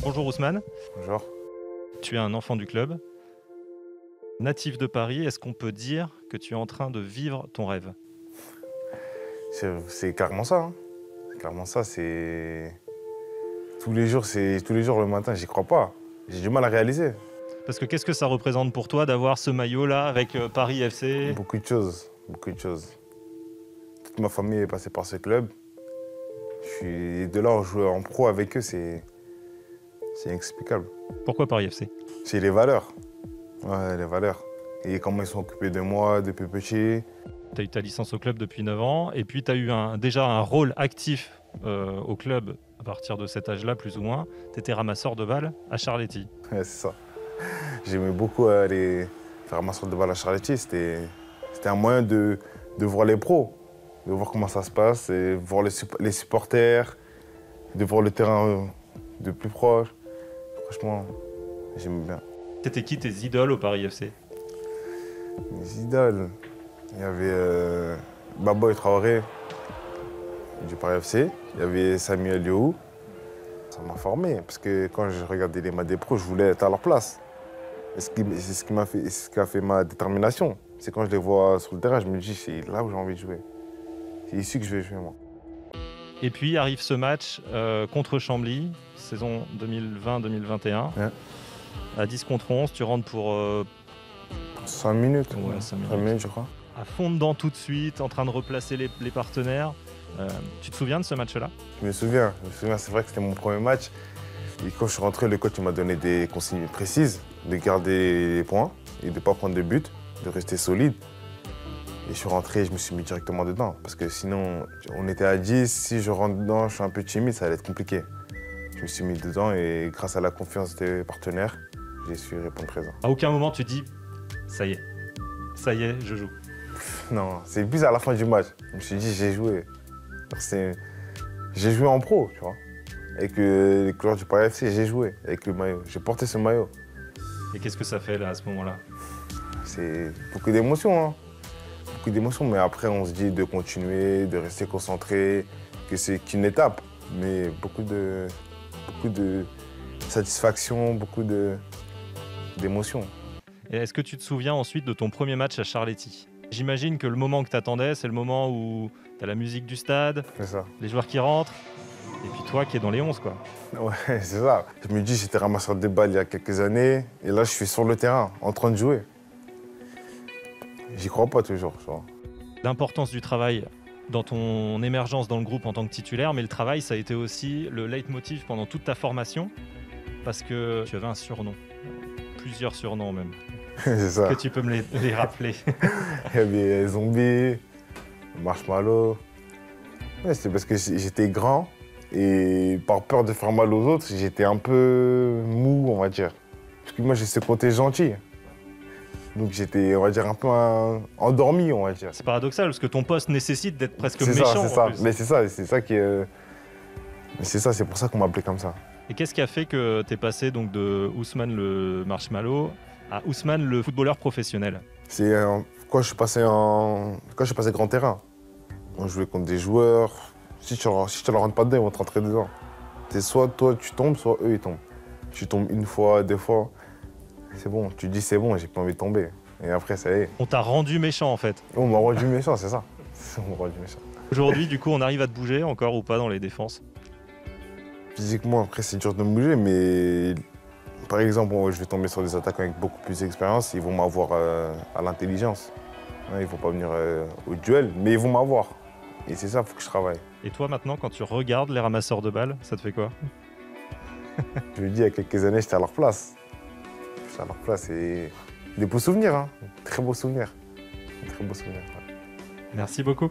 Bonjour Ousmane, Bonjour. tu es un enfant du club. Natif de Paris, est-ce qu'on peut dire que tu es en train de vivre ton rêve? C'est carrément ça. Hein. C'est carrément ça. Tous les jours le matin, j'y crois pas. J'ai du mal à réaliser. Parce que qu'est-ce que ça représente pour toi d'avoir ce maillot-là avec Paris FC? Beaucoup de choses, beaucoup de choses. Toute ma famille est passée par ce club. De là, jouer en pro avec eux, c'est inexplicable. Pourquoi Paris FC? C'est les valeurs. Ouais, les valeurs. Et comment ils sont occupés de moi depuis petit. Tu as eu ta licence au club depuis 9 ans et puis tu as eu déjà un rôle actif au club à partir de cet âge-là, plus ou moins. Tu étais ramasseur de balles à Charletti. Ouais, c'est ça. J'aimais beaucoup aller faire ramasseur de balles à Charletti. C'était un moyen de voir les pros, de voir comment ça se passe, et voir les supporters, de voir le terrain de plus proche. Franchement, j'aimais bien. C'était qui tes idoles au Paris FC? Les idoles, il y avait Baba et Traoré du Paris FC, il y avait Samuel Yohou. Ça m'a formé, parce que quand je regardais les matchs des pros, je voulais être à leur place. Et c'est ce qui a fait ma détermination. C'est quand je les vois sur le terrain, je me dis, c'est là où j'ai envie de jouer. C'est ici que je vais jouer, moi. Et puis arrive ce match contre Chambly, saison 2020-2021. Ouais. À 10 contre 11, tu rentres pour 5 minutes. Ouais, 5 minutes. 5 minutes, je crois. à fond dedans tout de suite, en train de replacer les partenaires. Tu te souviens de ce match-là? Je me souviens, c'est vrai que c'était mon premier match. Et quand je suis rentré, le coach m'a donné des consignes précises, de garder les points et de ne pas prendre de but, de rester solide. Et je suis rentré et je me suis mis directement dedans. Parce que sinon, on était à 10, si je rentre dedans, je suis un peu timide, ça allait être compliqué. Je me suis mis dedans et grâce à la confiance des partenaires, j'ai su répondre présent. À aucun moment tu dis ça y est, je joue. Non, c'est plus à la fin du match. Je me suis dit, j'ai joué. J'ai joué en pro, tu vois. Avec les couleurs du Paris FC, j'ai joué avec le maillot. J'ai porté ce maillot. Et qu'est-ce que ça fait là à ce moment-là? C'est beaucoup d'émotions, hein. Beaucoup d'émotions, mais après on se dit de continuer, de rester concentré, que c'est qu'une étape. Mais beaucoup de satisfaction, beaucoup d'émotions. Et est-ce que tu te souviens ensuite de ton premier match à Charletti? J'imagine que le moment que tu attendais, c'est le moment où tu as la musique du stade, C'est ça. les joueurs qui rentrent, et puis toi qui es dans les 11, quoi. Ouais, c'est ça. Je me dis, j'étais ramasseur de balles il y a quelques années, et là je suis sur le terrain, en train de jouer. J'y crois pas toujours, tu vois. L'importance du travail dans ton émergence dans le groupe en tant que titulaire, mais le travail, ça a été aussi le leitmotiv pendant toute ta formation, parce que tu avais un surnom, plusieurs surnoms même. C'est ça. Que tu peux me les rappeler? Il y avait Zombie, Marshmallow. Ouais, c'est parce que j'étais grand et par peur de faire mal aux autres, j'étais un peu mou, on va dire. Parce que moi, j'ai ce côté gentil. Donc j'étais, on va dire, un peu endormi, on va dire. C'est paradoxal parce que ton poste nécessite d'être presque C'est méchant. ça, c'est ça. En plus. Mais c'est ça qui est... Mais c'est ça, c'est pour ça qu'on m'appelait comme ça. Et qu'est-ce qui a fait que tu es passé donc de Ousmane le Marshmallow à Ousmane le footballeur professionnel? C'est quand je suis passé grand terrain. On jouait contre des joueurs. Si tu leur rentres pas dedans, ils vont te rentrer dedans. C'est soit toi tu tombes, soit eux ils tombent. Tu tombes une fois, deux fois, c'est bon. Tu dis c'est bon, j'ai pas envie de tomber. Et après ça y est. On t'a rendu méchant en fait. On m'a rendu méchant, c'est ça. On m'a rendu méchant. Aujourd'hui, du coup, on arrive à te bouger encore ou pas dans les défenses? Physiquement, après c'est dur de me bouger, mais par exemple, je vais tomber sur des attaquants avec beaucoup plus d'expérience, ils vont m'avoir à l'intelligence. Ils ne vont pas venir au duel, mais ils vont m'avoir. Et c'est ça, il faut que je travaille. Et toi maintenant, quand tu regardes les ramasseurs de balles, ça te fait quoi? Je me dis, il y a quelques années, j'étais à leur place. J'étais à leur place et des beaux souvenirs, hein. Très beaux souvenirs. Très beaux souvenirs. Ouais. Merci beaucoup.